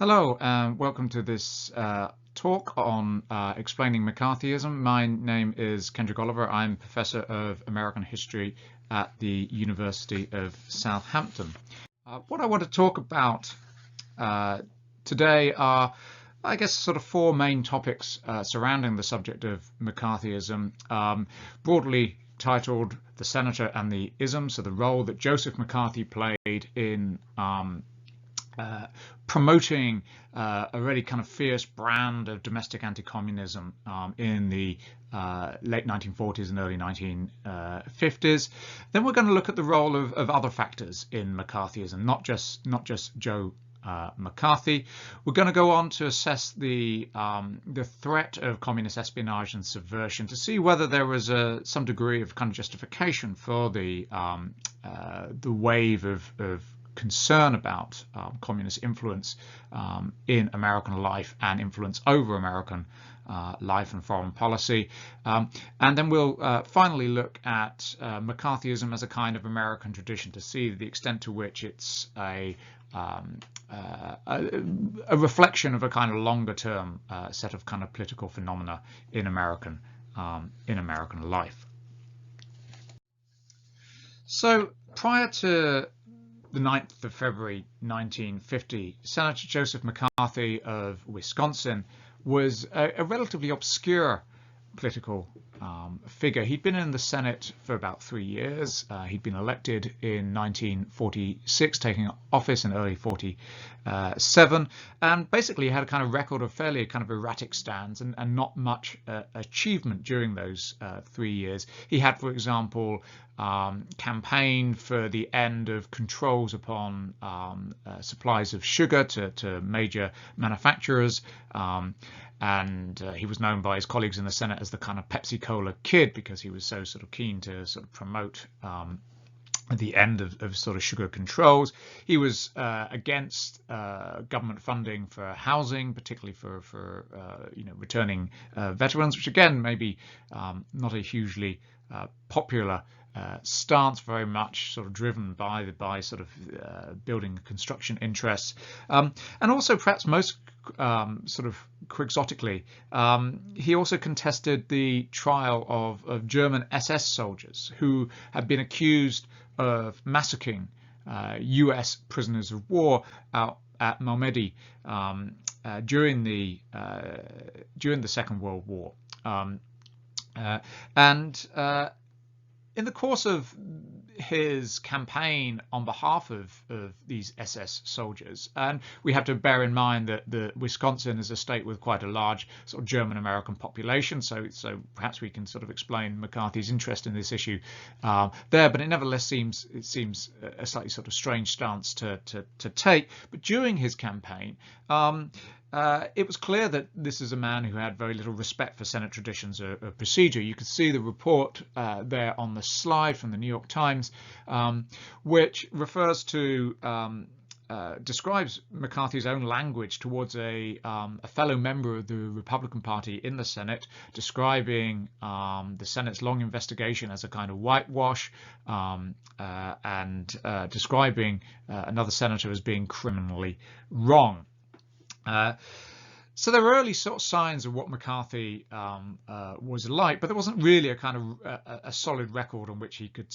Hello, and welcome to this talk on explaining McCarthyism. My name is Kendrick Oliver. I'm Professor of American History at the University of Southampton. What I want to talk about today are, I guess, sort of four main topics surrounding the subject of McCarthyism, broadly titled The Senator and the Ism, so the role that Joseph McCarthy played in promoting a really kind of fierce brand of domestic anti-communism in the late 1940s and early 1950s. Then we're going to look at the role of other factors in McCarthyism, not just Joe McCarthy. We're going to go on to assess the threat of communist espionage and subversion to see whether there was some degree of kind of justification for the wave of concern about communist influence in American life and influence over American life and foreign policy. And then we'll finally look at McCarthyism as a kind of American tradition to see the extent to which it's a reflection of a kind of longer term set of kind of political phenomena in American life. So prior to the 9th of February 1950, Senator Joseph McCarthy of Wisconsin was a relatively obscure political figure. He'd been in the Senate for about 3 years. He'd been elected in 1946, taking office in early 47, and basically had a kind of record of fairly kind of erratic stands and not much achievement during those 3 years. He had, for example, campaigned for the end of controls upon supplies of sugar to major manufacturers, and he was known by his colleagues in the Senate as the kind of Pepsi Cola kid because he was so sort of keen to sort of promote the end of sort of sugar controls. He was against government funding for housing, particularly for returning veterans, which again maybe not a hugely popular stance, very much sort of driven by sort of building construction interests, and also perhaps most sort of quixotically, he also contested the trial of German SS soldiers who had been accused of massacring US prisoners of war out at Malmedy during the Second World War, and in the course of his campaign on behalf of these SS soldiers, and we have to bear in mind that Wisconsin is a state with quite a large sort of German-American population, so perhaps we can sort of explain McCarthy's interest in this issue there, but it nevertheless seems a slightly sort of strange stance to take. But during his campaign, it was clear that this is a man who had very little respect for Senate traditions of procedure. You could see the report there on the slide from the New York Times, which refers to describes McCarthy's own language towards a fellow member of the Republican Party in the Senate, describing the Senate's long investigation as a kind of whitewash, and describing another senator as being criminally wrong. So there were early sort of signs of what McCarthy was like, but there wasn't really a kind of a solid record on which he could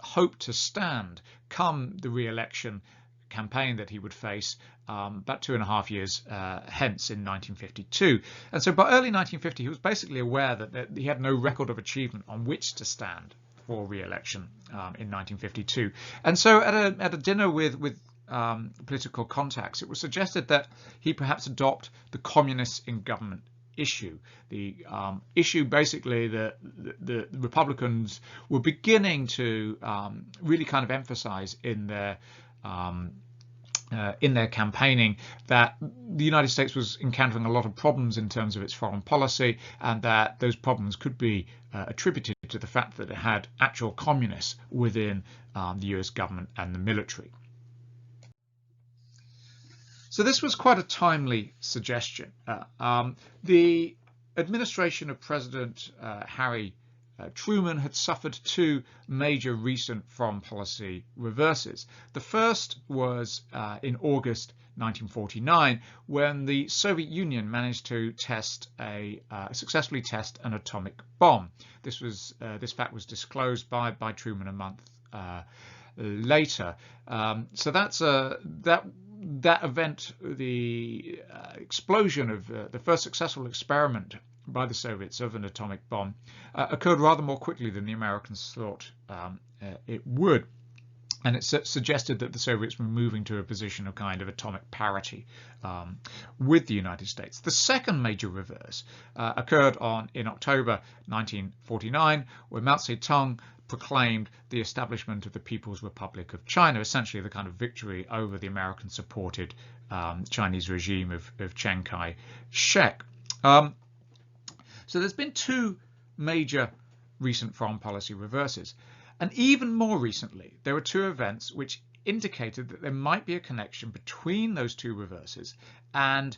hope to stand come the re-election campaign that he would face about 2.5 years hence in 1952. And so by early 1950, he was basically aware that he had no record of achievement on which to stand for re-election in 1952. And so at a dinner with political contacts, it was suggested that he perhaps adopt the communists in government issue, the issue basically that the Republicans were beginning to really kind of emphasize in their campaigning, that the United States was encountering a lot of problems in terms of its foreign policy, and that those problems could be attributed to the fact that it had actual communists within the US government and the military. So this was quite a timely suggestion. The administration of President Harry Truman had suffered two major recent foreign policy reverses. The first was in August 1949, when the Soviet Union managed to successfully test an atomic bomb. This fact was disclosed by Truman a month later. So that event, the explosion of the first successful experiment by the Soviets of an atomic bomb, occurred rather more quickly than the Americans thought it would. And it suggested that the Soviets were moving to a position of kind of atomic parity with the United States. The second major reverse occurred in October 1949, where Mao Zedong proclaimed the establishment of the People's Republic of China, essentially the kind of victory over the American-supported Chinese regime of Chiang Kai-shek. So there's been two major recent foreign policy reverses. And even more recently, there were two events which indicated that there might be a connection between those two reverses and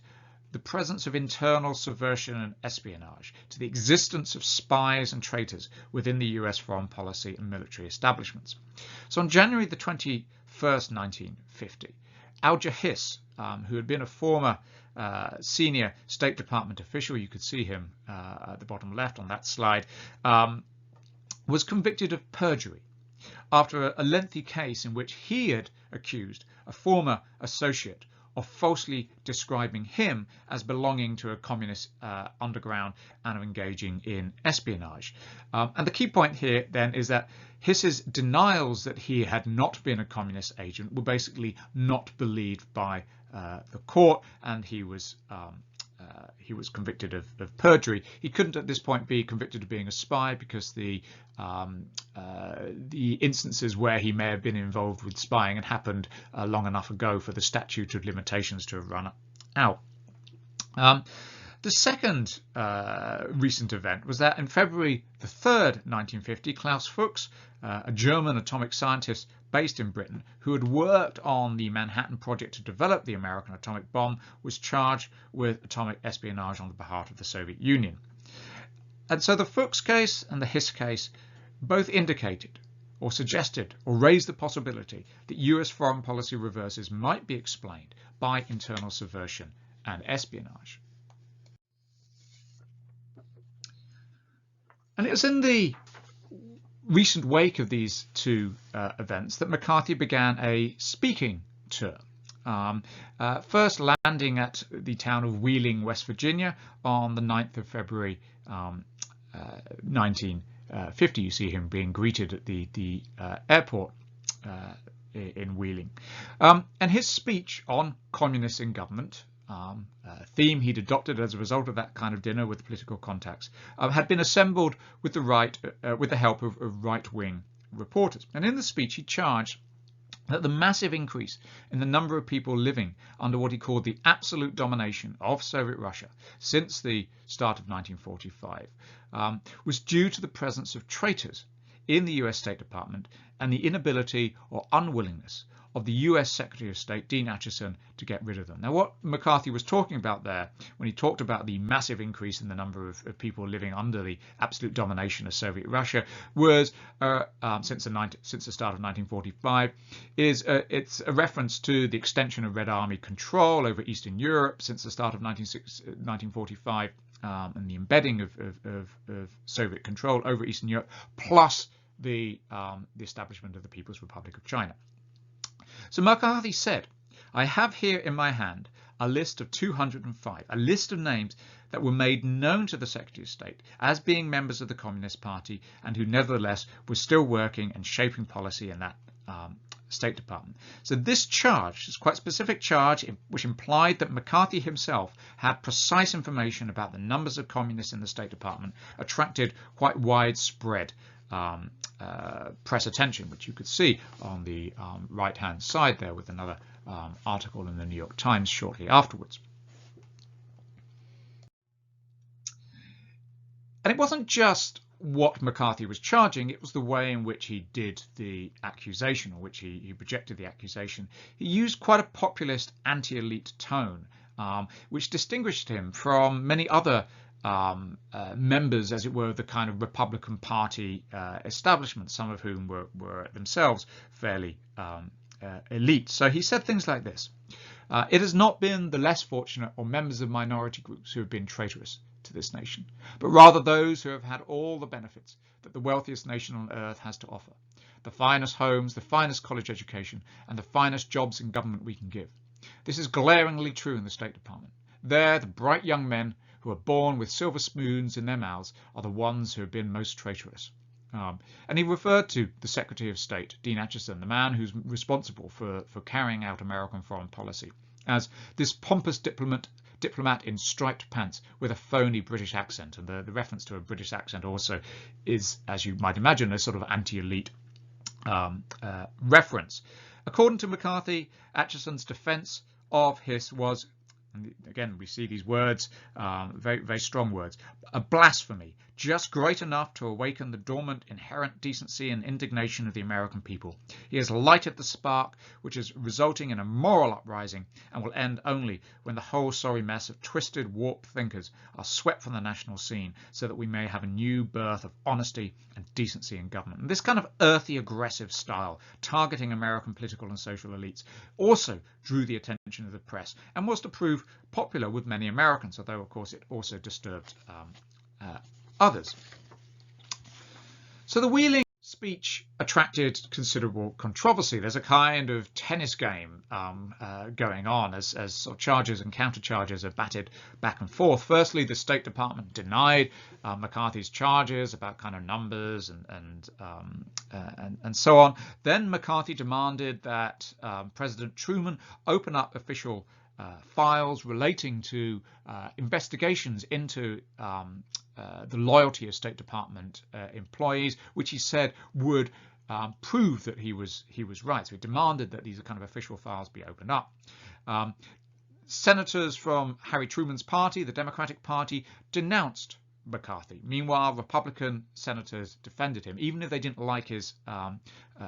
the presence of internal subversion and espionage, to the existence of spies and traitors within the US foreign policy and military establishments. So on January the 21st, 1950, Al-Jahis, who had been a former senior State Department official, you could see him at the bottom left on that slide, was convicted of perjury after a lengthy case in which he had accused a former associate of falsely describing him as belonging to a communist underground and of engaging in espionage. And the key point here then is that Hiss's denials that he had not been a communist agent were basically not believed by the court, and he was convicted of perjury. He couldn't at this point be convicted of being a spy because the instances where he may have been involved with spying had happened long enough ago for the statute of limitations to have run out. The second recent event was that in February the 3rd, 1950, Klaus Fuchs, a German atomic scientist based in Britain, who had worked on the Manhattan Project to develop the American atomic bomb, was charged with atomic espionage on behalf of the Soviet Union. And so the Fuchs case and the Hiss case both indicated or suggested or raised the possibility that US foreign policy reverses might be explained by internal subversion and espionage. And it was in the recent wake of these two events that McCarthy began a speaking tour. First landing at the town of Wheeling, West Virginia on the 9th of February 1950. You see him being greeted at the airport in Wheeling. And his speech on communists in government, a theme he'd adopted as a result of that kind of dinner with political contacts, had been assembled with the help of right-wing reporters. And in the speech, he charged that the massive increase in the number of people living under what he called the absolute domination of Soviet Russia since the start of 1945 was due to the presence of traitors in the US State Department and the inability or unwillingness of the US Secretary of State, Dean Acheson, to get rid of them. Now, what McCarthy was talking about there, when he talked about the massive increase in the number of people living under the absolute domination of Soviet Russia, was since the start of 1945, it's a reference to the extension of Red Army control over Eastern Europe since the start of 1945, and the embedding of Soviet control over Eastern Europe, plus the establishment of the People's Republic of China. So McCarthy said, "I have here in my hand a list of 205, a list of names that were made known to the Secretary of State as being members of the Communist Party and who nevertheless were still working and shaping policy in that State Department." So this charge, this quite specific charge, which implied that McCarthy himself had precise information about the numbers of communists in the State Department, attracted quite widespread press attention, which you could see on the right-hand side there with another article in the New York Times shortly afterwards. And it wasn't just what McCarthy was charging, it was the way in which he did the accusation, or which he projected the accusation. He used quite a populist anti-elite tone, which distinguished him from many other members, as it were, of the kind of Republican Party establishment, some of whom were themselves fairly elite. So he said things like this. It has not been the less fortunate or members of minority groups who have been traitorous to this nation, but rather those who have had all the benefits that the wealthiest nation on earth has to offer. The finest homes, the finest college education, and the finest jobs in government we can give. This is glaringly true in the State Department. There, the bright young men who are born with silver spoons in their mouths are the ones who have been most traitorous. And he referred to the Secretary of State, Dean Acheson, the man who's responsible for carrying out American foreign policy, as this pompous diplomat in striped pants with a phony British accent. And the reference to a British accent also is, as you might imagine, a sort of anti-elite reference. According to McCarthy, Acheson's defense of Hiss was, and again we see these words, very, very strong words, a blasphemy, just great enough to awaken the dormant inherent decency and indignation of the American people. He has lighted the spark which is resulting in a moral uprising and will end only when the whole sorry mess of twisted, warped thinkers are swept from the national scene, so that we may have a new birth of honesty and decency in government. And this kind of earthy, aggressive style, targeting American political and social elites, also drew the attention of the press and was to prove popular with many Americans, although of course it also disturbed others. So the Wheeling speech attracted considerable controversy. There's a kind of tennis game going on as sort of charges and countercharges are batted back and forth. Firstly, the State Department denied McCarthy's charges about kind of numbers and so on. Then McCarthy demanded that President Truman open up official files relating to investigations into the loyalty of State Department employees, which he said would prove that he was right. So he demanded that these kind of official files be opened up. Senators from Harry Truman's party, the Democratic Party, denounced McCarthy. Meanwhile, Republican senators defended him. Even if they didn't like his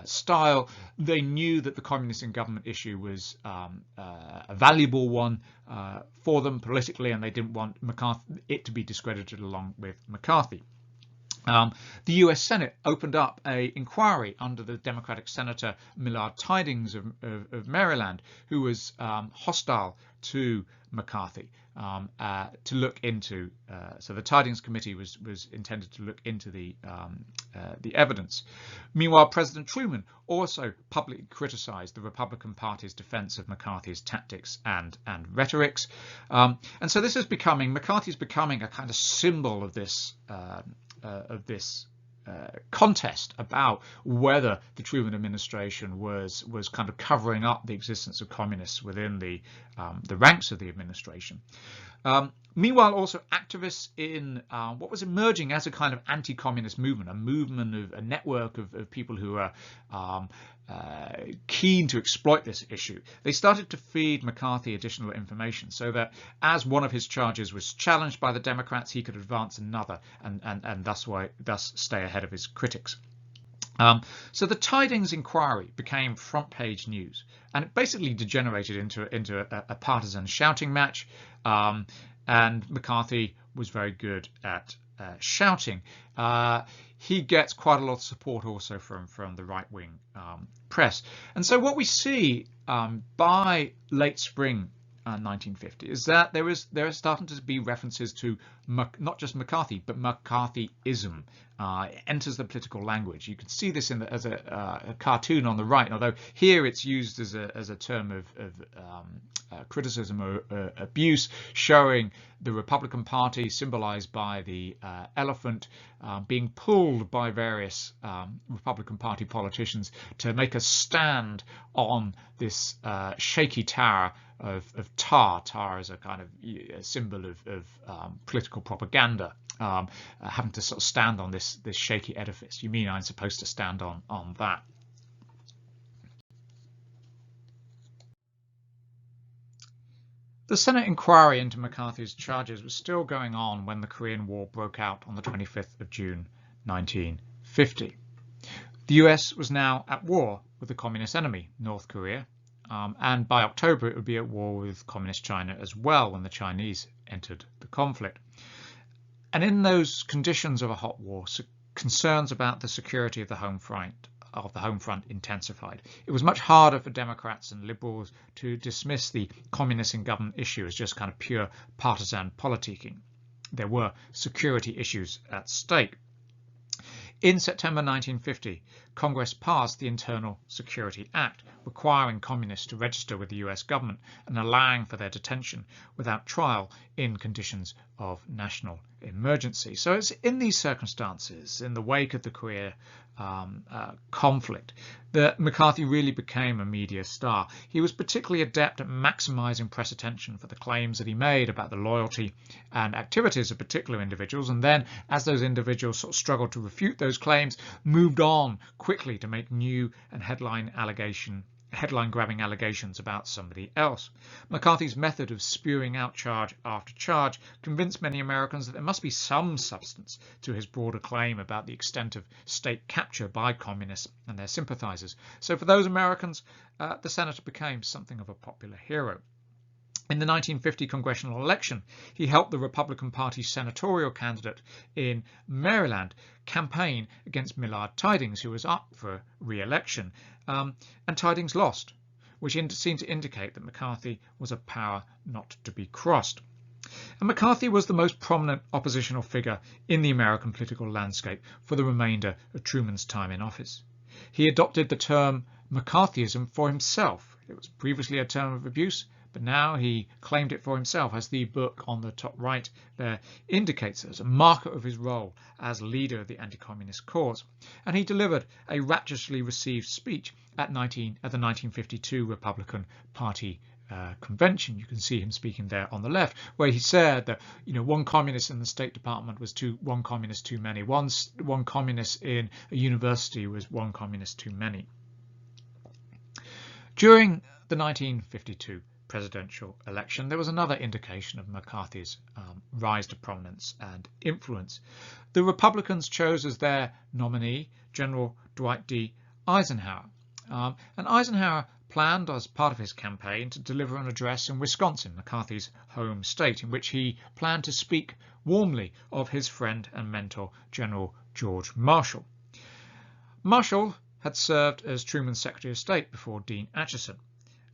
style, they knew that the communist in government issue was a valuable one for them politically, and they didn't want it to be discredited along with McCarthy. The US Senate opened up an inquiry under the Democratic Senator Millard Tydings of Maryland, who was hostile to McCarthy, to look into. So the Tydings Committee was intended to look into the evidence. Meanwhile, President Truman also publicly criticized the Republican Party's defense of McCarthy's tactics and rhetorics, and so this is McCarthy's becoming a kind of symbol of this contest about whether the Truman administration was kind of covering up the existence of communists within the ranks of the administration. Meanwhile, also activists in what was emerging as a kind of anti-communist movement, a network of people who are keen to exploit this issue. They started to feed McCarthy additional information so that as one of his charges was challenged by the Democrats, he could advance another and thus stay ahead of his critics. So the Tydings inquiry became front page news, and it basically degenerated into a partisan shouting match, and McCarthy was very good at shouting. He gets quite a lot of support also from the right-wing press. And so what we see by late spring 1950 is that there are starting to be references to not just McCarthy, but McCarthyism. It enters the political language. You can see this as a cartoon on the right, although here it's used as a term of criticism or abuse, showing the Republican Party, symbolized by the elephant, being pulled by various Republican Party politicians to make a stand on this shaky tower of tar. Tar is a kind of a symbol of political propaganda, having to sort of stand on this shaky edifice. You mean I'm supposed to stand on that? The Senate inquiry into McCarthy's charges was still going on when the Korean War broke out on the 25th of June 1950. The US was now at war with the communist enemy, North Korea, and by October it would be at war with communist China as well when the Chinese entered the conflict. And in those conditions of a hot war, concerns about the security of the home front intensified. It was much harder for Democrats and liberals to dismiss the communists in government issue as just kind of pure partisan politicking. There were security issues at stake. In September 1950, Congress passed the Internal Security Act, requiring communists to register with the US government and allowing for their detention without trial in conditions of national emergency. So it's in these circumstances, in the wake of the Korea conflict, that McCarthy really became a media star. He was particularly adept at maximizing press attention for the claims that he made about the loyalty and activities of particular individuals, and then as those individuals sort of struggled to refute those claims, moved on quickly to make new and headline-grabbing allegations about somebody else. McCarthy's method of spewing out charge after charge convinced many Americans that there must be some substance to his broader claim about the extent of state capture by communists and their sympathizers. So for those Americans, the senator became something of a popular hero. In the 1950 congressional election, he helped the Republican Party senatorial candidate in Maryland campaign against Millard Tydings, who was up for re-election, and Tydings lost, which seemed to indicate that McCarthy was a power not to be crossed. And McCarthy was the most prominent oppositional figure in the American political landscape for the remainder of Truman's time in office. He adopted the term McCarthyism for himself. It was previously a term of abuse, but now he claimed it for himself, as the book on the top right there indicates, as a marker of his role as leader of the anti-communist cause. And he delivered a rapturously received speech at the 1952 Republican Party convention. You can see him speaking there on the left, where he said that one communist in the State Department was one communist too many. One communist in a university was one communist too many. During the 1952 presidential election, there was another indication of McCarthy's rise to prominence and influence. The Republicans chose as their nominee General Dwight D. Eisenhower. And Eisenhower planned, as part of his campaign, to deliver an address in Wisconsin, McCarthy's home state, in which he planned to speak warmly of his friend and mentor, General George Marshall. Marshall had served as Truman's Secretary of State before Dean Acheson,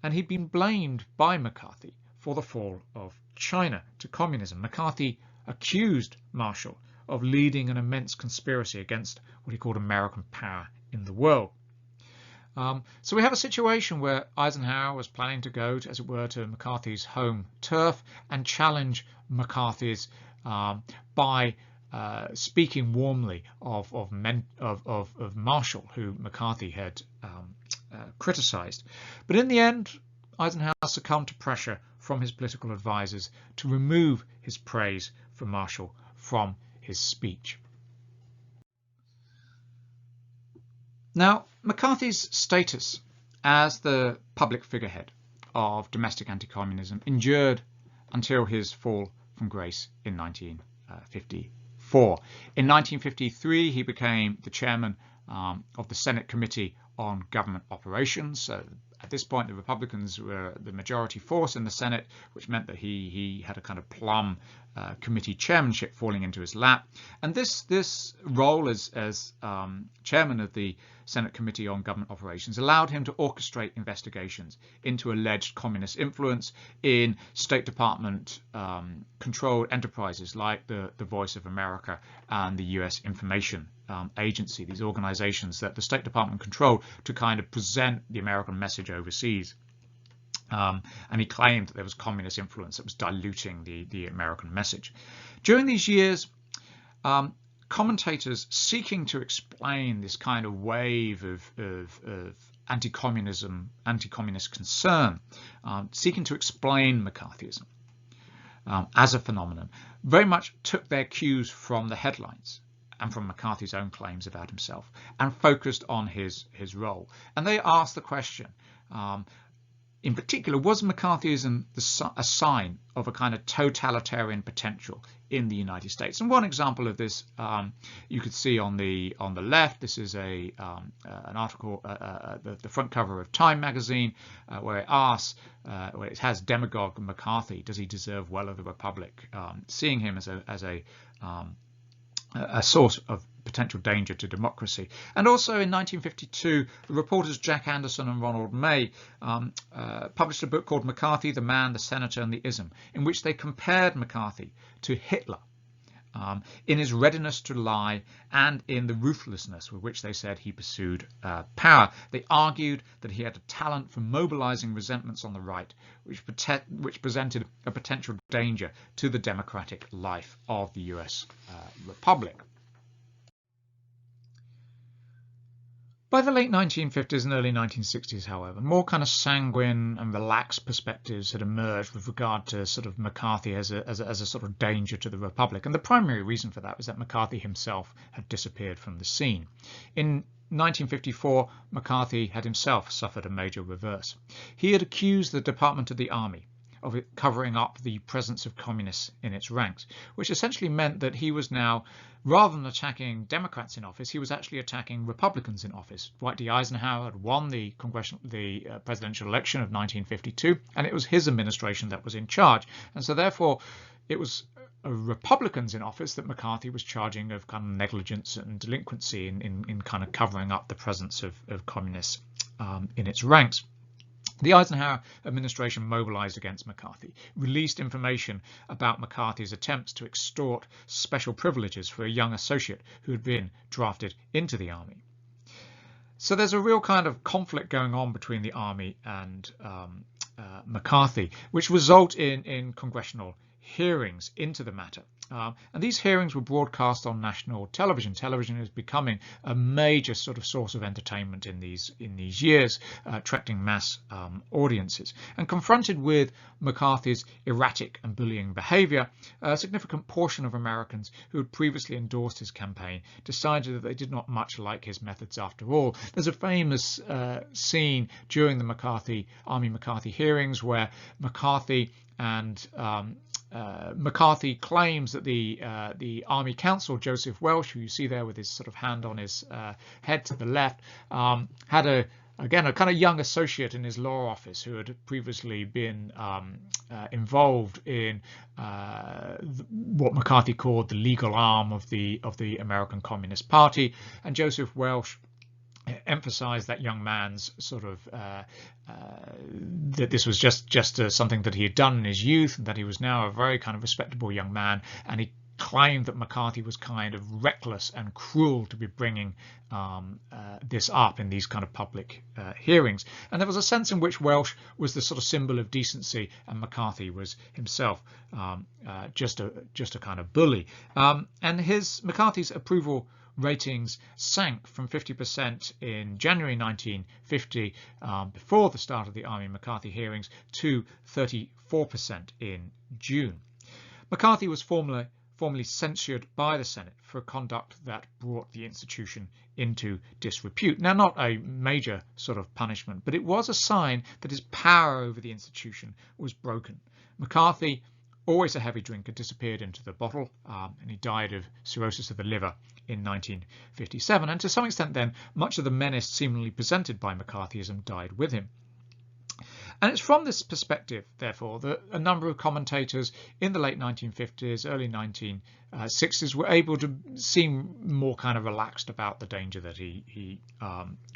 and he'd been blamed by McCarthy for the fall of China to communism. McCarthy accused Marshall of leading an immense conspiracy against what he called American power in the world. So we have a situation where Eisenhower was planning to go, as it were, to McCarthy's home turf and challenge McCarthy's by speaking warmly of Marshall, who McCarthy had criticized. But in the end, Eisenhower succumbed to pressure from his political advisors to remove his praise for Marshall from his speech. Now, McCarthy's status as the public figurehead of domestic anti-communism endured until his fall from grace in 1954. In 1953, he became the chairman of the Senate Committee on Government Operations. So at this point, the Republicans were the majority force in the Senate, which meant that he had a kind of plum committee chairmanship falling into his lap. And this role as chairman of the Senate Committee on Government Operations allowed him to orchestrate investigations into alleged communist influence in State Department controlled enterprises like the Voice of America and the US Information Agency, these organizations that the State Department controlled to kind of present the American message overseas. And he claimed that there was communist influence that was diluting the American message. During these years, commentators seeking to explain this kind of wave of anti-communist concern, seeking to explain McCarthyism as a phenomenon, very much took their cues from the headlines and from McCarthy's own claims about himself, and focused on his role. And they asked the question, in particular, was McCarthyism a sign of a kind of totalitarian potential in the United States? And one example of this you could see on the left. This is an article, the front cover of Time magazine, where it asks, where it has demagogue McCarthy, does he deserve well of the Republic? Seeing him as a source of potential danger to democracy. And also in 1952, the reporters Jack Anderson and Ronald May published a book called McCarthy, the Man, the Senator and the Ism, in which they compared McCarthy to Hitler in his readiness to lie and in the ruthlessness with which they said he pursued power. They argued that he had a talent for mobilizing resentments on the right, which presented a potential danger to the democratic life of the US Republic. By the late 1950s and early 1960s, however, more kind of sanguine and relaxed perspectives had emerged with regard to sort of McCarthy as a sort of danger to the Republic. And the primary reason for that was that McCarthy himself had disappeared from the scene. In 1954, McCarthy had himself suffered a major reverse. He had accused the Department of the Army of it covering up the presence of communists in its ranks, which essentially meant that he was now, rather than attacking Democrats in office, he was actually attacking Republicans in office. Dwight D. Eisenhower had won the presidential election of 1952, and it was his administration that was in charge. And so therefore, it was Republicans in office that McCarthy was charging of kind of negligence and delinquency in kind of covering up the presence of communists in its ranks. The Eisenhower administration mobilized against McCarthy, released information about McCarthy's attempts to extort special privileges for a young associate who had been drafted into the army. So there's a real kind of conflict going on between the army and McCarthy, which result in congressional hearings into the matter. And these hearings were broadcast on national television. Television is becoming a major sort of source of entertainment in these years, attracting mass audiences. And confronted with McCarthy's erratic and bullying behavior, a significant portion of Americans who had previously endorsed his campaign decided that they did not much like his methods after all. There's a famous scene during the Army McCarthy hearings where McCarthy claims that the Army Counsel, Joseph Welsh, who you see there with his sort of hand on his head to the left, had a kind of young associate in his law office who had previously been involved in what McCarthy called the legal arm of the American Communist Party, and Joseph Welsh emphasized that young man's sort of that this was just something that he had done in his youth, and that he was now a very kind of respectable young man, and he claimed that McCarthy was kind of reckless and cruel to be bringing this up in these kind of public hearings. And there was a sense in which Welsh was the sort of symbol of decency, and McCarthy was himself just a kind of bully. And McCarthy's approval ratings sank from 50% in January 1950, before the start of the Army McCarthy hearings, to 34% in June. McCarthy was formally censured by the Senate for conduct that brought the institution into disrepute. Now, not a major sort of punishment, but it was a sign that his power over the institution was broken. McCarthy, always a heavy drinker, disappeared into the bottle, and he died of cirrhosis of the liver in 1957. And to some extent then, much of the menace seemingly presented by McCarthyism died with him. And it's from this perspective, therefore, that a number of commentators in the late 1950s, early 1960s were able to seem more kind of relaxed about the danger that he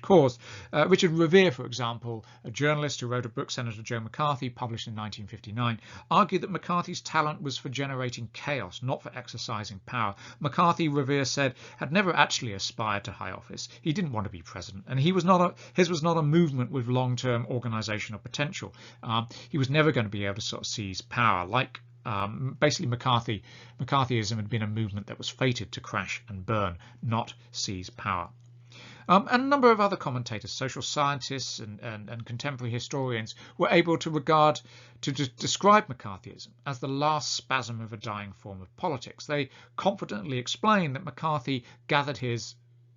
caused. Richard Revere, for example, a journalist who wrote a book, Senator Joe McCarthy, published in 1959, argued that McCarthy's talent was for generating chaos, not for exercising power. McCarthy, Revere said, had never actually aspired to high office. He didn't want to be president, and his was not a movement with long-term organizational potential. He was never going to be able to sort of seize power. Like basically McCarthyism had been a movement that was fated to crash and burn, not seize power. And a number of other commentators, social scientists and contemporary historians, were able to describe McCarthyism as the last spasm of a dying form of politics. They confidently explained that McCarthy gathered his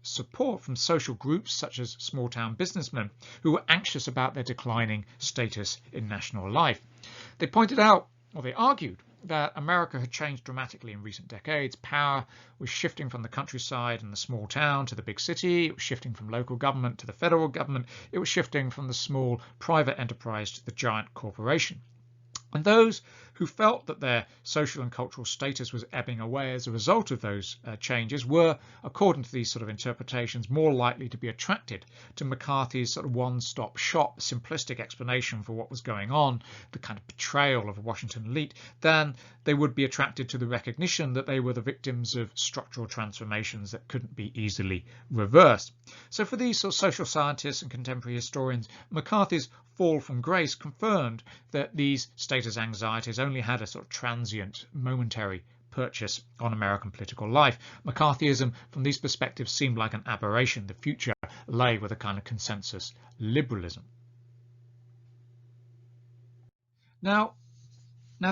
support from social groups such as small-town businessmen who were anxious about their declining status in national life. They pointed out, or they argued, that America had changed dramatically in recent decades. Power was shifting from the countryside and the small town to the big city. It was shifting from local government to the federal government. It was shifting from the small private enterprise to the giant corporation. And those who felt that their social and cultural status was ebbing away as a result of those changes were, according to these sort of interpretations, more likely to be attracted to McCarthy's sort of one-stop shop, simplistic explanation for what was going on, the kind of betrayal of a Washington elite, than they would be attracted to the recognition that they were the victims of structural transformations that couldn't be easily reversed. So for these sort of social scientists and contemporary historians, McCarthy's fall from grace confirmed that these status anxieties only had a sort of transient, momentary purchase on American political life. McCarthyism, from these perspectives, seemed like an aberration. The future lay with a kind of consensus liberalism. Now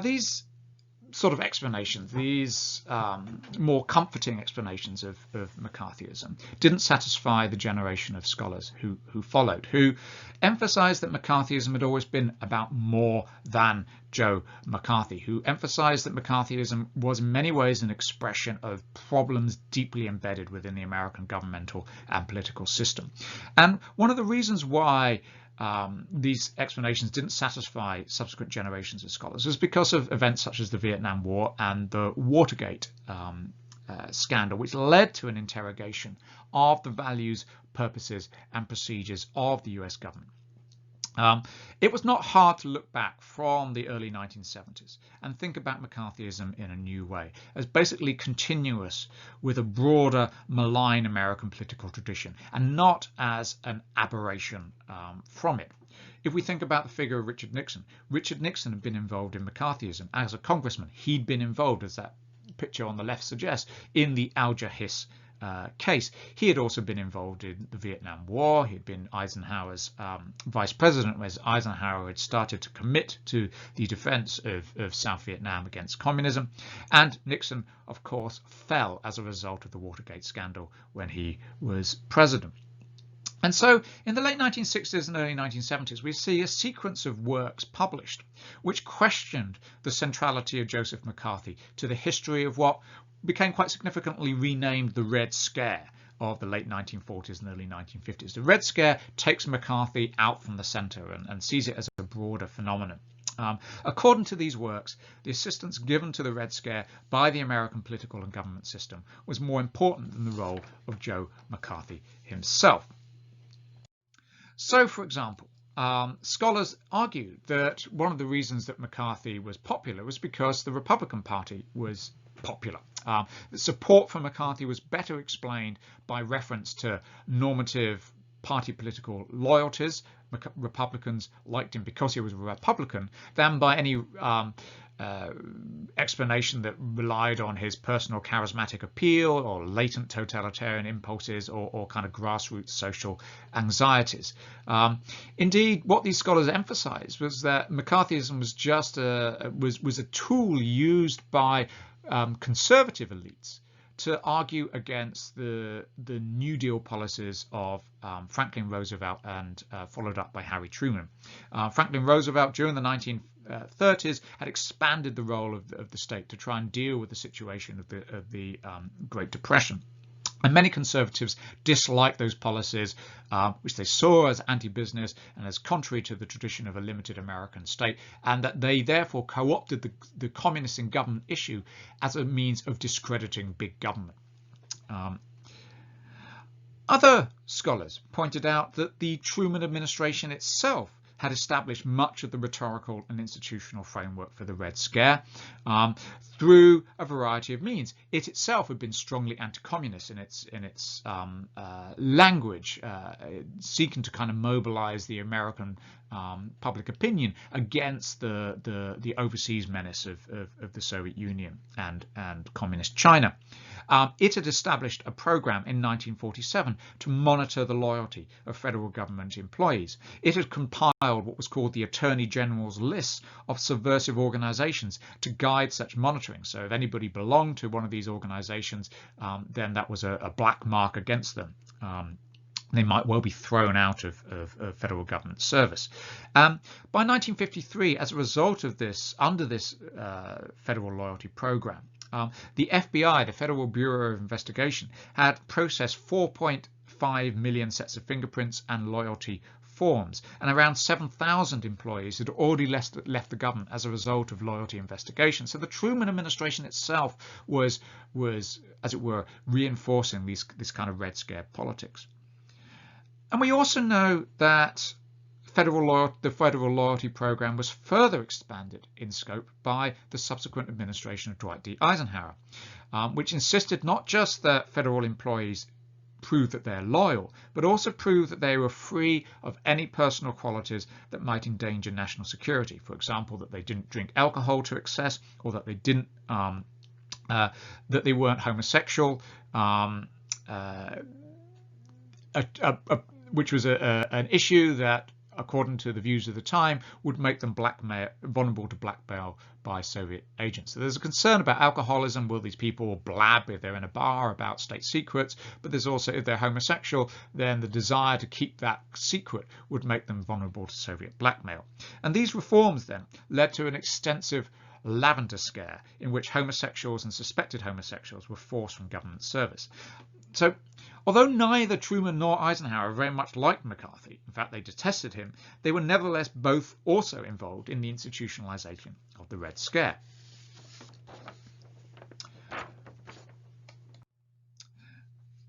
these sort of explanations, these more comforting explanations of McCarthyism, didn't satisfy the generation of scholars who followed, who emphasized that McCarthyism had always been about more than Joe McCarthy, who emphasized that McCarthyism was in many ways an expression of problems deeply embedded within the American governmental and political system. And one of the reasons why these explanations didn't satisfy subsequent generations of scholars was because of events such as the Vietnam War and the Watergate scandal, which led to an interrogation of the values, purposes and procedures of the US government. It was not hard to look back from the early 1970s and think about McCarthyism in a new way, as basically continuous with a broader malign American political tradition and not as an aberration from it. If we think about the figure of Richard Nixon had been involved in McCarthyism as a congressman. He'd been involved, as that picture on the left suggests, in the Alger Hiss case. He had also been involved in the Vietnam War. He'd been Eisenhower's vice president, whereas Eisenhower had started to commit to the defense of South Vietnam against communism. And Nixon, of course, fell as a result of the Watergate scandal when he was president. And so in the late 1960s and early 1970s, we see a sequence of works published which questioned the centrality of Joseph McCarthy to the history of what became quite significantly renamed the Red Scare of the late 1940s and early 1950s. The Red Scare takes McCarthy out from the centre and sees it as a broader phenomenon. According to these works, the assistance given to the Red Scare by the American political and government system was more important than the role of Joe McCarthy himself. So, for example, scholars argued that one of the reasons that McCarthy was popular was because the Republican Party was popular. The support for McCarthy was better explained by reference to normative party political loyalties. Republicans liked him because he was a Republican, than by any explanation that relied on his personal charismatic appeal or latent totalitarian impulses or kind of grassroots social anxieties. Indeed, what these scholars emphasized was that McCarthyism was just was a tool used by conservative elites to argue against the New Deal policies of Franklin Roosevelt and followed up by Harry Truman. Franklin Roosevelt during the 1930s had expanded the role of the state to try and deal with the situation of the Great Depression. And many conservatives disliked those policies, which they saw as anti-business and as contrary to the tradition of a limited American state, and that they therefore co-opted the communists in government issue as a means of discrediting big government. Other scholars pointed out that the Truman administration itself had established much of the rhetorical and institutional framework for the Red Scare through a variety of means. It itself had been strongly anti-communist in its language, seeking to kind of mobilize the American public opinion against the overseas menace of the Soviet Union and communist China. It had established a program in 1947 to monitor the loyalty of federal government employees. It had compiled what was called the Attorney General's list of subversive organizations to guide such monitoring. So if anybody belonged to one of these organizations, then that was a black mark against them. They might well be thrown out of federal government service. By 1953, as a result of this, under this federal loyalty program, the FBI, the Federal Bureau of Investigation, had processed 4.5 million sets of fingerprints and loyalty forms, and around 7,000 employees had already left the government as a result of loyalty investigation. So the Truman administration itself was, as it were, reinforcing this kind of Red Scare politics. And we also know that the federal loyalty program was further expanded in scope by the subsequent administration of Dwight D. Eisenhower, which insisted not just that federal employees prove that they're loyal, but also prove that they were free of any personal qualities that might endanger national security. For example, that they didn't drink alcohol to excess, or that they didn't, that they weren't homosexual, which was an issue that, according to the views of the time, would make them vulnerable to blackmail by Soviet agents. So there's a concern about alcoholism. Will these people blab if they're in a bar about state secrets? But there's also, if they're homosexual, then the desire to keep that secret would make them vulnerable to Soviet blackmail. And these reforms then led to an extensive lavender scare in which homosexuals and suspected homosexuals were forced from government service. So although neither Truman nor Eisenhower very much liked McCarthy, in fact they detested him, they were nevertheless both also involved in the institutionalization of the Red Scare.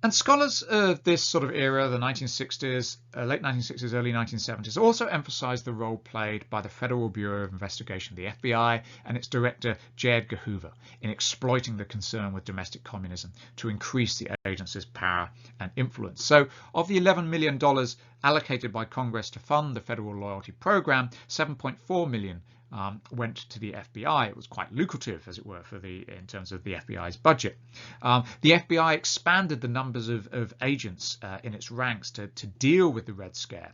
And scholars of this sort of era, the 1960s, late 1960s, early 1970s, also emphasized the role played by the Federal Bureau of Investigation, the FBI, and its director, J. Edgar Hoover, in exploiting the concern with domestic communism to increase the agency's power and influence. So of the $11 million allocated by Congress to fund the federal loyalty program, $7.4 million went to the FBI. It was quite lucrative, as it were, in terms of the FBI's budget. The FBI expanded the numbers of agents in its ranks to deal with the Red Scare.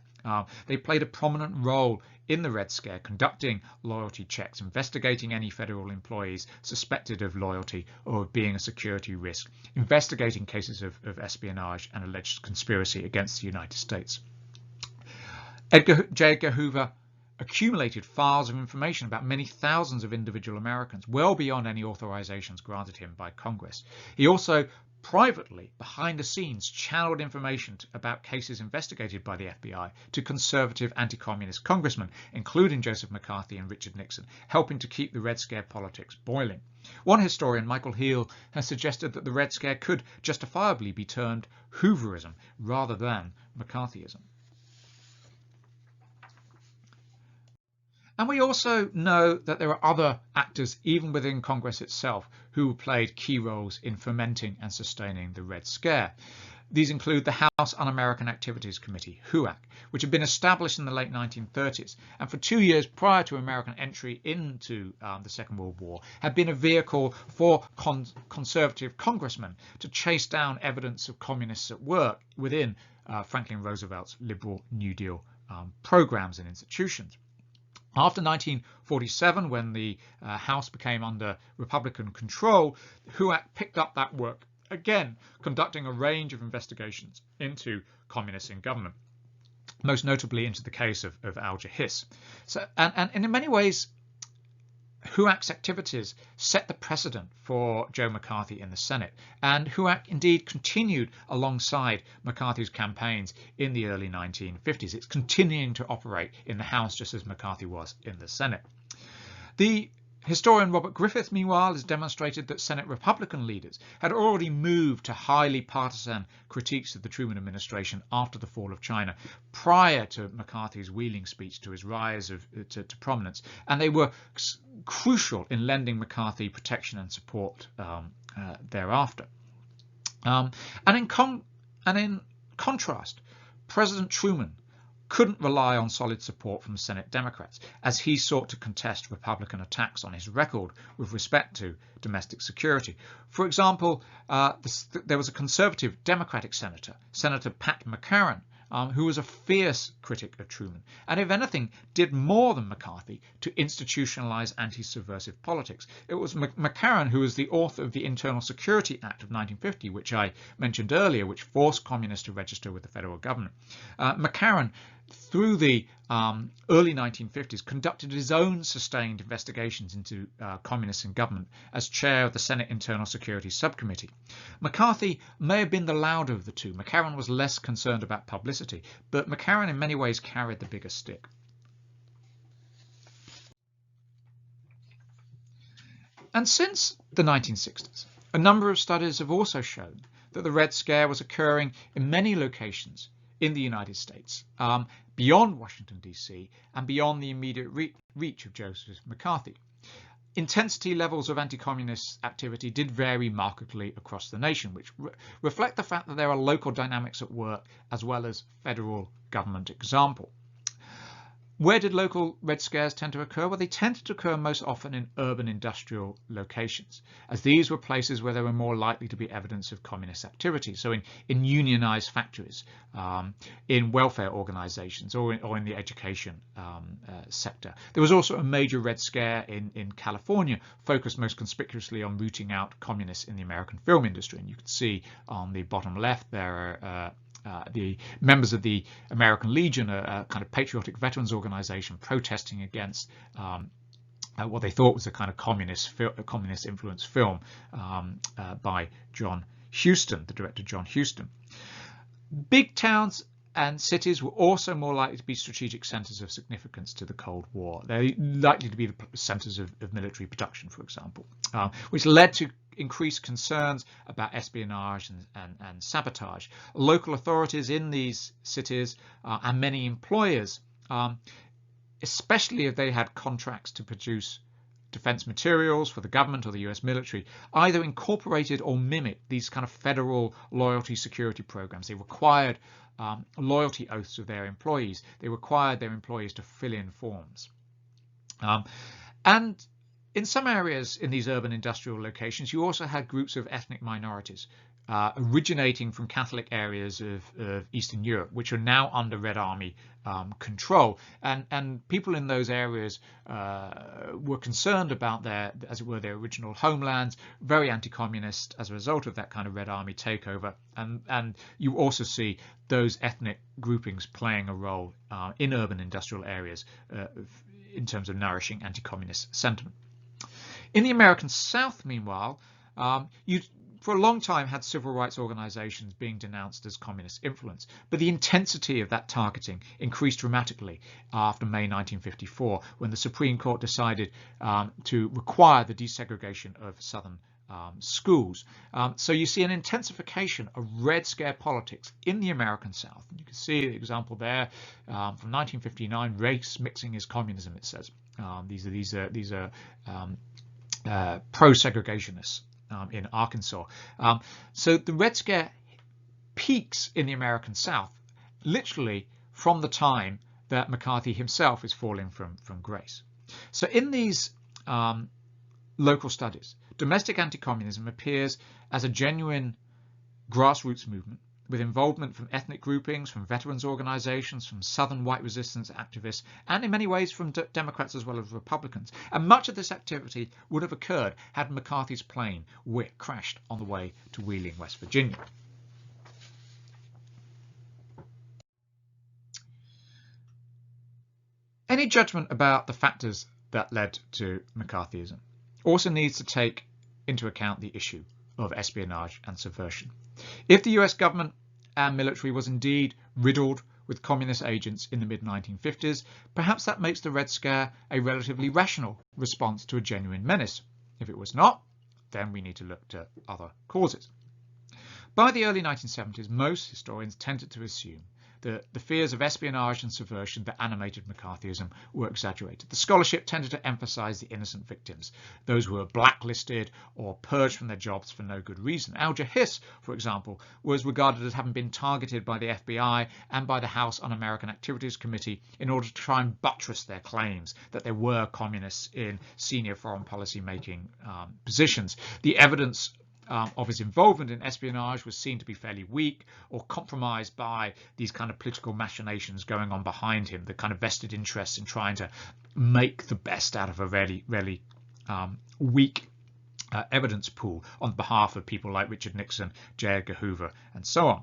They played a prominent role in the Red Scare, conducting loyalty checks, investigating any federal employees suspected of loyalty or of being a security risk, investigating cases of espionage and alleged conspiracy against the United States. J. Edgar Hoover accumulated files of information about many thousands of individual Americans, well beyond any authorizations granted him by Congress. He also privately, behind the scenes, channeled information about cases investigated by the FBI to conservative anti-communist congressmen, including Joseph McCarthy and Richard Nixon, helping to keep the Red Scare politics boiling. One historian, Michael Heel, has suggested that the Red Scare could justifiably be termed Hooverism rather than McCarthyism. And we also know that there are other actors, even within Congress itself, who played key roles in fomenting and sustaining the Red Scare. These include the House Un-American Activities Committee, HUAC, which had been established in the late 1930s, and for 2 years prior to American entry into the Second World War, had been a vehicle for conservative congressmen to chase down evidence of communists at work within Franklin Roosevelt's liberal New Deal programs and institutions. After 1947, when the House became under Republican control, HUAC picked up that work, again conducting a range of investigations into communists in government, most notably into the case of Alger Hiss. So, and in many ways, HUAC's activities set the precedent for Joe McCarthy in the Senate, and HUAC indeed continued alongside McCarthy's campaigns in the early 1950s. It's continuing to operate in the House just as McCarthy was in the Senate. The historian Robert Griffith, meanwhile, has demonstrated that Senate Republican leaders had already moved to highly partisan critiques of the Truman administration after the fall of China, prior to McCarthy's wheeling speech to his rise to prominence, and they were crucial in lending McCarthy protection and support thereafter. And in contrast, President Truman couldn't rely on solid support from Senate Democrats, as he sought to contest Republican attacks on his record with respect to domestic security. For example, there was a conservative Democratic senator, Senator Pat McCarran, who was a fierce critic of Truman, and if anything, did more than McCarthy to institutionalize anti-subversive politics. It was McCarran who was the author of the Internal Security Act of 1950, which I mentioned earlier, which forced communists to register with the federal government. McCarran, through the early 1950s, conducted his own sustained investigations into communists in government as chair of the Senate Internal Security Subcommittee. McCarthy may have been the louder of the two. McCarran was less concerned about publicity, but McCarran in many ways carried the bigger stick. And since the 1960s, a number of studies have also shown that the Red Scare was occurring in many locations in the United States, beyond Washington, D.C., and beyond the immediate reach of Joseph McCarthy. Intensity levels of anti-communist activity did vary markedly across the nation, which reflect the fact that there are local dynamics at work as well as federal government example. Where did local Red Scares tend to occur? Well, they tended to occur most often in urban industrial locations, as these were places where there were more likely to be evidence of communist activity. So in unionized factories, in welfare organizations, or in the education sector. There was also a major Red Scare in California, focused most conspicuously on rooting out communists in the American film industry. And you can see on the bottom left there are the members of the American Legion, a kind of patriotic veterans organization, protesting against what they thought was a kind of communist influenced film by John Huston, the director John Huston. Big towns and cities were also more likely to be strategic centers of significance to the Cold War. They're likely to be the centers of military production, for example, which led to increased concerns about espionage and sabotage. Local authorities in these cities and many employers, especially if they had contracts to produce defense materials for the government or the US military, either incorporated or mimicked these kind of federal loyalty security programs. They required loyalty oaths of their employees. They required their employees to fill in forms. And in some areas in these urban industrial locations, you also had groups of ethnic minorities originating from Catholic areas of Eastern Europe, which are now under Red Army control. And people in those areas were concerned about their, as it were, their original homelands, very anti-communist as a result of that kind of Red Army takeover. And you also see those ethnic groupings playing a role in urban industrial areas in terms of nourishing anti-communist sentiment. In the American South, meanwhile, you for a long time had civil rights organizations being denounced as communist influence, but the intensity of that targeting increased dramatically after May 1954, when the Supreme Court decided to require the desegregation of Southern schools. So you see an intensification of Red Scare politics in the American South. And you can see the example there from 1959, race mixing is communism, it says. These are pro-segregationists in Arkansas. So the Red Scare peaks in the American South literally from the time that McCarthy himself is falling from grace. So in these local studies, domestic anti-communism appears as a genuine grassroots movement with involvement from ethnic groupings, from veterans organizations, from Southern white resistance activists, and in many ways from Democrats as well as Republicans. And much of this activity would have occurred had McCarthy's plane crashed on the way to Wheeling, West Virginia. Any judgment about the factors that led to McCarthyism also needs to take into account the issue of espionage and subversion. If the US government and military was indeed riddled with communist agents in the mid-1950s, perhaps that makes the Red Scare a relatively rational response to a genuine menace. If it was not, then we need to look to other causes. By the early 1970s, most historians tended to assume that the fears of espionage and subversion that animated McCarthyism were exaggerated. The scholarship tended to emphasize the innocent victims, those who were blacklisted or purged from their jobs for no good reason. Alger Hiss, for example, was regarded as having been targeted by the FBI and by the House Un-American Activities Committee in order to try and buttress their claims that there were communists in senior foreign policy making positions. The evidence of his involvement in espionage was seen to be fairly weak or compromised by these kind of political machinations going on behind him, the kind of vested interests in trying to make the best out of a really weak evidence pool on behalf of people like Richard Nixon, J. Edgar Hoover, and so on.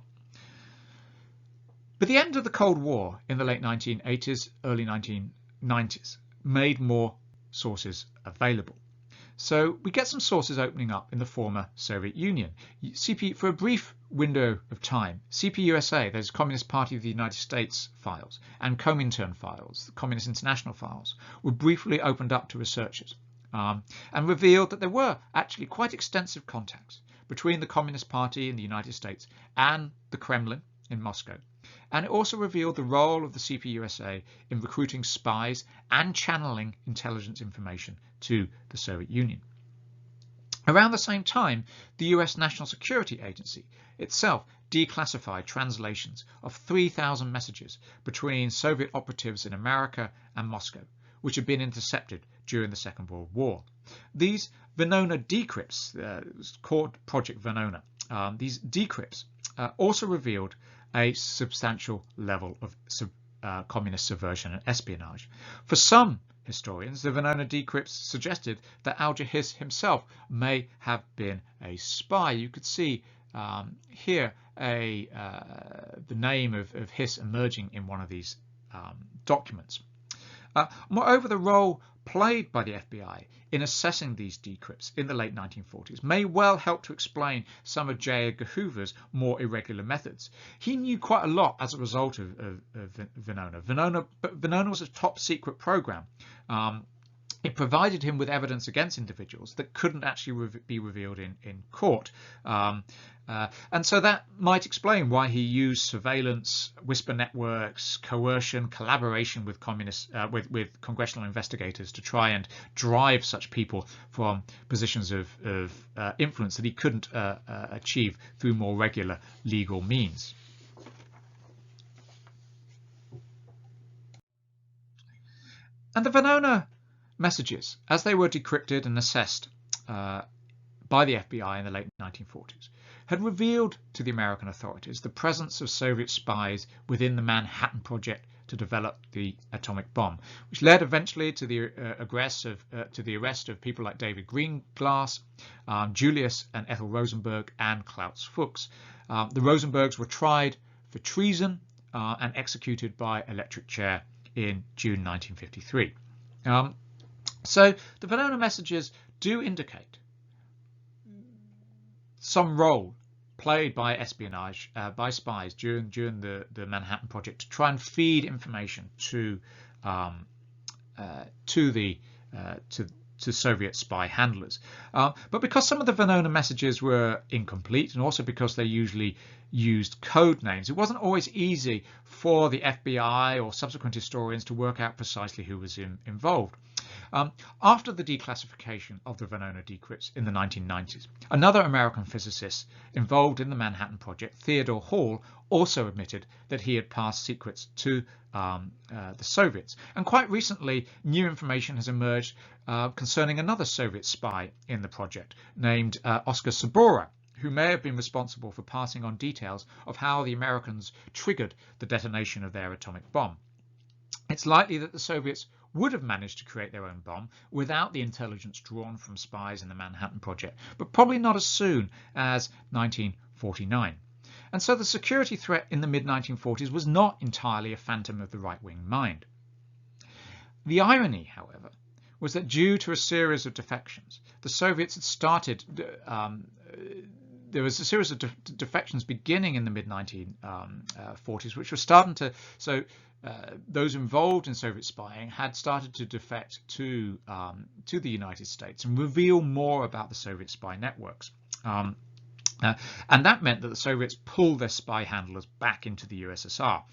But the end of the Cold War in the late 1980s, early 1990s made more sources available. So we get some sources opening up in the former Soviet Union. For a brief window of time, CPUSA, those Communist Party of the United States files, and Comintern files, the Communist International files, were briefly opened up to researchers and revealed that there were actually quite extensive contacts between the Communist Party in the United States and the Kremlin in Moscow. And it also revealed the role of the CPUSA in recruiting spies and channeling intelligence information to the Soviet Union. Around the same time, the US National Security Agency itself declassified translations of 3,000 messages between Soviet operatives in America and Moscow, which had been intercepted during the Second World War. These Venona decrypts, it was called Project Venona, these decrypts also revealed a substantial level of communist subversion and espionage. For some historians, the Venona decrypts suggested that Alger Hiss himself may have been a spy. You could see here the name of Hiss emerging in one of these documents. Moreover, the role played by the FBI in assessing these decrypts in the late 1940s may well help to explain some of J. Edgar Hoover's more irregular methods. He knew quite a lot as a result of Venona. Venona was a top secret program. It provided him with evidence against individuals that couldn't actually be revealed in court. And so that might explain why he used surveillance, whisper networks, coercion, collaboration with with congressional investigators to try and drive such people from positions of influence that he couldn't achieve through more regular legal means. And the Venona messages, as they were decrypted and assessed by the FBI in the late 1940s, had revealed to the American authorities the presence of Soviet spies within the Manhattan Project to develop the atomic bomb, which led eventually to the arrest of people like David Greenglass, Julius and Ethel Rosenberg, and Klaus Fuchs. The Rosenbergs were tried for treason and executed by electric chair in June 1953. So the Venona messages do indicate some role played by espionage, by spies during the Manhattan Project to try and feed information to Soviet spy handlers. But because some of the Venona messages were incomplete, and also because they usually used code names, it wasn't always easy for the FBI or subsequent historians to work out precisely who was involved. After the declassification of the Venona decrypts in the 1990s, another American physicist involved in the Manhattan Project, Theodore Hall, also admitted that he had passed secrets to the Soviets. And quite recently, new information has emerged concerning another Soviet spy in the project named Oscar Sabora, who may have been responsible for passing on details of how the Americans triggered the detonation of their atomic bomb. It's likely that the Soviets would have managed to create their own bomb without the intelligence drawn from spies in the Manhattan Project, but probably not as soon as 1949. And so the security threat in the mid-1940s was not entirely a phantom of the right-wing mind. The irony, however, was that due to a series of defections, the Soviets had started there was a series of defections beginning in the mid-1940s, which were starting to, those involved in Soviet spying had started to defect to the United States and reveal more about the Soviet spy networks. And that meant that the Soviets pulled their spy handlers back into the USSR,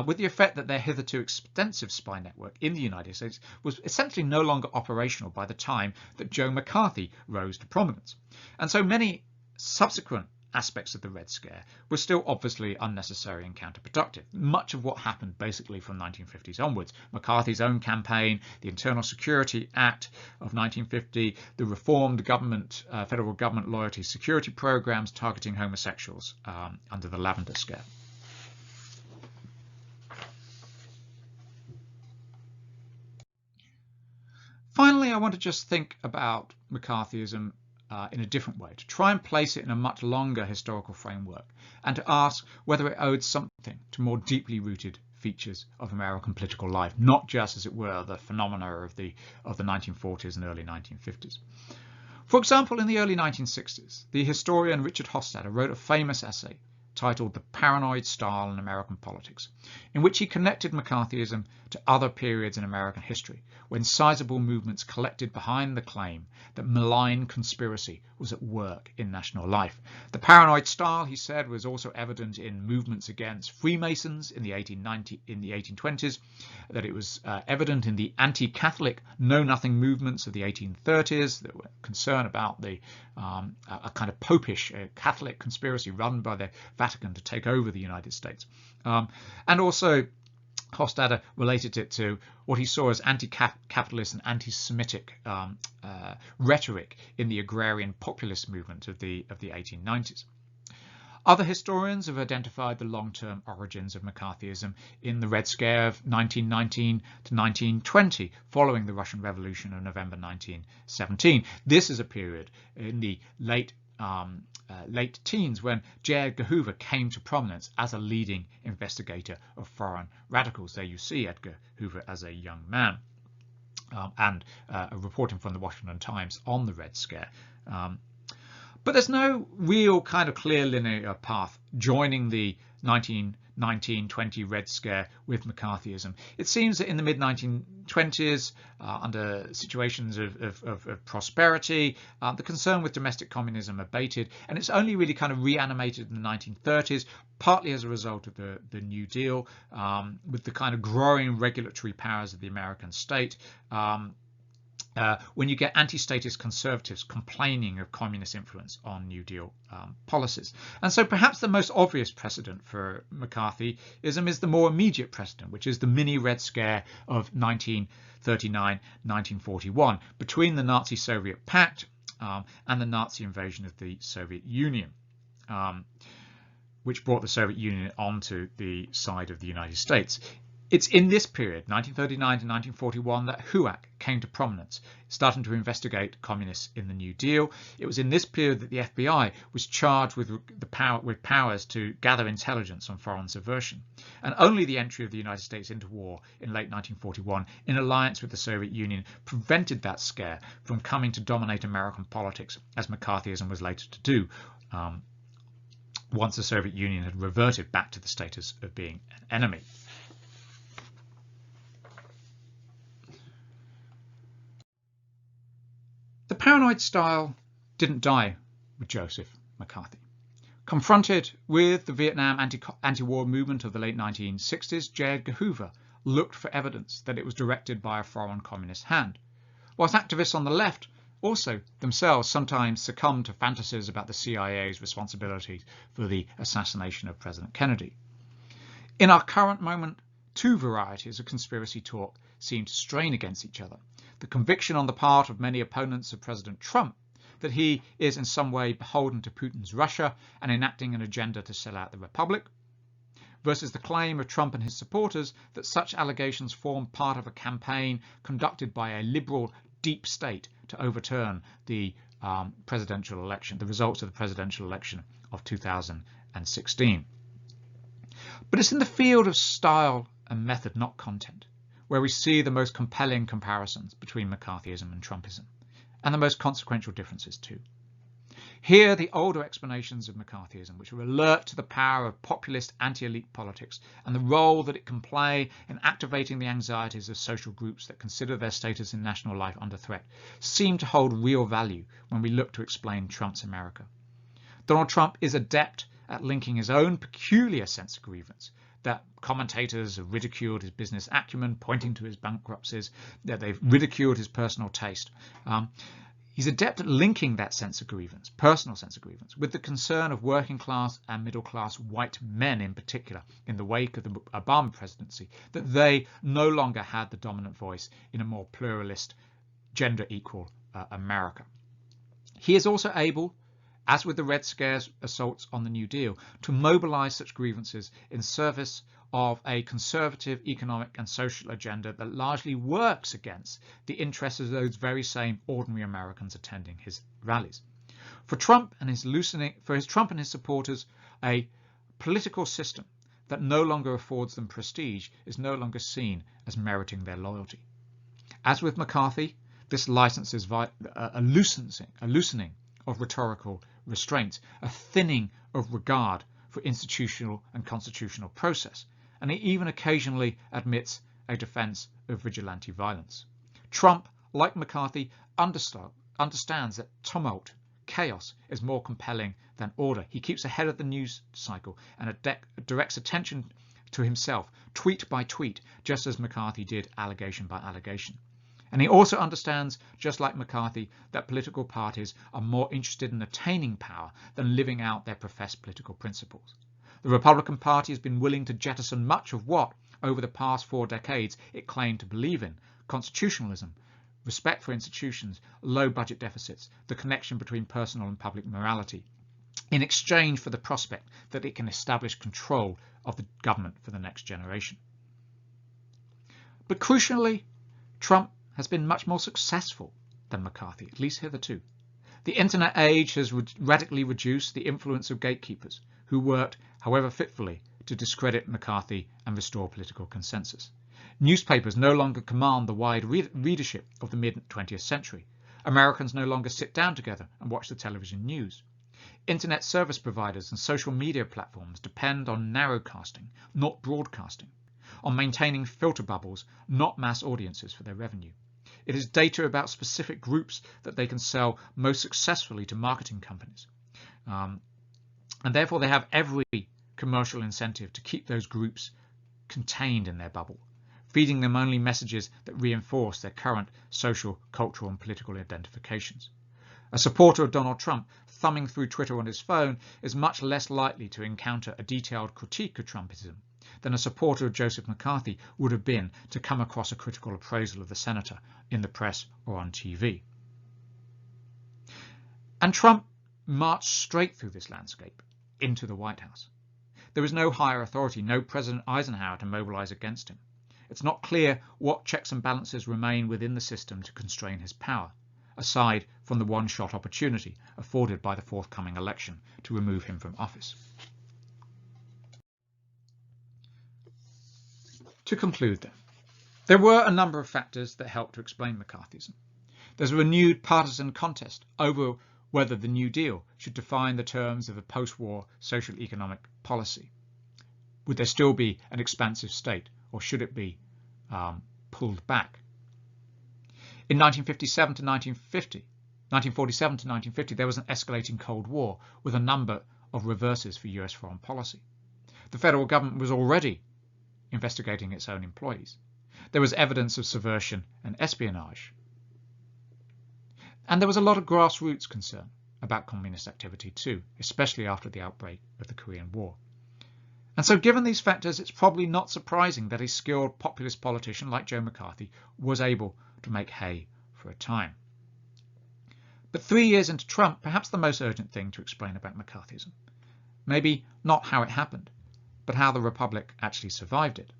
with the effect that their hitherto extensive spy network in the United States was essentially no longer operational by the time that Joe McCarthy rose to prominence. And so many subsequent aspects of the Red Scare were still obviously unnecessary and counterproductive. Much of what happened basically from 1950s onwards, McCarthy's own campaign, the Internal Security Act of 1950, the reformed government, federal government loyalty security programs targeting homosexuals under the Lavender Scare. Finally, I want to just think about McCarthyism in a different way, to try and place it in a much longer historical framework, and to ask whether it owed something to more deeply rooted features of American political life, not just, as it were, the phenomena of the 1940s and early 1950s. For example, in the early 1960s, the historian Richard Hofstadter wrote a famous essay titled The Paranoid Style in American Politics, in which he connected McCarthyism to other periods in American history, when sizable movements collected behind the claim that malign conspiracy was at work in national life. The paranoid style, he said, was also evident in movements against Freemasons in the 1820s, that it was evident in the anti-Catholic know-nothing movements of the 1830s that were concerned about a kind of popish Catholic conspiracy run by the Vatican to take over the United States. And also Hofstadter related it to what he saw as anti-capitalist and anti-Semitic rhetoric in the agrarian populist movement of the 1890s. Other historians have identified the long-term origins of McCarthyism in the Red Scare of 1919 to 1920, following the Russian Revolution of November 1917. This is a period in the late teens when J. Edgar Hoover came to prominence as a leading investigator of foreign radicals. There you see Edgar Hoover as a young man, and reporting from the Washington Times on the Red Scare. But there's no real kind of clear linear path joining the 1919-20 Red Scare with McCarthyism. It seems that in the mid-1920s, under situations of prosperity, the concern with domestic communism abated, and it's only really kind of reanimated in the 1930s, partly as a result of the New Deal, with the kind of growing regulatory powers of the American state. When you get anti-statist conservatives complaining of communist influence on New Deal policies. And so perhaps the most obvious precedent for McCarthyism is the more immediate precedent, which is the mini Red Scare of 1939-1941 between the Nazi-Soviet pact and the Nazi invasion of the Soviet Union, which brought the Soviet Union onto the side of the United States. It's in this period, 1939 to 1941, that HUAC came to prominence, starting to investigate communists in the New Deal. It was in this period that the FBI was charged with powers to gather intelligence on foreign subversion. And only the entry of the United States into war in late 1941, in alliance with the Soviet Union, prevented that scare from coming to dominate American politics, as McCarthyism was later to do, once the Soviet Union had reverted back to the status of being an enemy. The paranoid style didn't die with Joseph McCarthy. Confronted with the Vietnam anti-war movement of the late 1960s, J. Edgar Hoover looked for evidence that it was directed by a foreign communist hand, whilst activists on the left also themselves sometimes succumbed to fantasies about the CIA's responsibility for the assassination of President Kennedy. In our current moment, two varieties of conspiracy talk seem to strain against each other. The conviction on the part of many opponents of President Trump that he is in some way beholden to Putin's Russia and enacting an agenda to sell out the Republic, versus the claim of Trump and his supporters that such allegations form part of a campaign conducted by a liberal deep state to overturn the presidential election, the results of the presidential election of 2016. But it's in the field of style and method, not content, where we see the most compelling comparisons between McCarthyism and Trumpism, and the most consequential differences too. Here, the older explanations of McCarthyism, which are alert to the power of populist anti-elite politics and the role that it can play in activating the anxieties of social groups that consider their status in national life under threat, seem to hold real value when we look to explain Trump's America. Donald Trump is adept at linking his own peculiar sense of grievance, that commentators have ridiculed his business acumen, pointing to his bankruptcies, that they've ridiculed his personal taste. He's adept at linking that sense of grievance, personal sense of grievance, with the concern of working class and middle class white men in particular in the wake of the Obama presidency, that they no longer had the dominant voice in a more pluralist, gender equal America. He is also able, as with the Red Scare's assaults on the New Deal, to mobilize such grievances in service of a conservative economic and social agenda that largely works against the interests of those very same ordinary Americans attending his rallies. For Trump and his supporters, a political system that no longer affords them prestige is no longer seen as meriting their loyalty. As with McCarthy, this licenses a loosening of rhetorical restraints, a thinning of regard for institutional and constitutional process, and he even occasionally admits a defense of vigilante violence. Trump, like McCarthy, understands that tumult, chaos, is more compelling than order. He keeps ahead of the news cycle and directs attention to himself, tweet by tweet, just as McCarthy did allegation by allegation. And he also understands, just like McCarthy, that political parties are more interested in attaining power than living out their professed political principles. The Republican Party has been willing to jettison much of what, over the past 4 decades, it claimed to believe in: constitutionalism, respect for institutions, low budget deficits, the connection between personal and public morality, in exchange for the prospect that it can establish control of the government for the next generation. But crucially, Trump has been much more successful than McCarthy, at least hitherto. The internet age has radically reduced the influence of gatekeepers who worked, however fitfully, to discredit McCarthy and restore political consensus. Newspapers no longer command the wide readership of the mid-20th century. Americans no longer sit down together and watch the television news. Internet service providers and social media platforms depend on narrowcasting, not broadcasting, on maintaining filter bubbles, not mass audiences for their revenue. It is data about specific groups that they can sell most successfully to marketing companies. And therefore they have every commercial incentive to keep those groups contained in their bubble, feeding them only messages that reinforce their current social, cultural and political identifications. A supporter of Donald Trump thumbing through Twitter on his phone is much less likely to encounter a detailed critique of Trumpism than a supporter of Joseph McCarthy would have been to come across a critical appraisal of the senator in the press or on TV. And Trump marched straight through this landscape into the White House. There was no higher authority, no President Eisenhower to mobilize against him. It's not clear what checks and balances remain within the system to constrain his power, aside from the one-shot opportunity afforded by the forthcoming election to remove him from office. To conclude then, there were a number of factors that helped to explain McCarthyism. There's a renewed partisan contest over whether the New Deal should define the terms of a post-war social economic policy. Would there still be an expansive state, or should it be pulled back? In 1947 to 1950, there was an escalating Cold War with a number of reverses for US foreign policy. The federal government was already investigating its own employees. There was evidence of subversion and espionage. And there was a lot of grassroots concern about communist activity too, especially after the outbreak of the Korean War. And so given these factors, it's probably not surprising that a skilled populist politician like Joe McCarthy was able to make hay for a time. But 3 years into Trump, perhaps the most urgent thing to explain about McCarthyism, maybe not how it happened, but how the Republic actually survived it.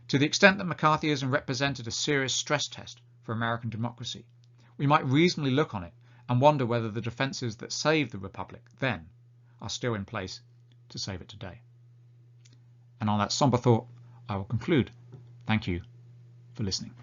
To the extent that McCarthyism represented a serious stress test for American democracy, we might reasonably look on it and wonder whether the defences that saved the Republic then are still in place to save it today. And on that somber thought, I will conclude. Thank you for listening.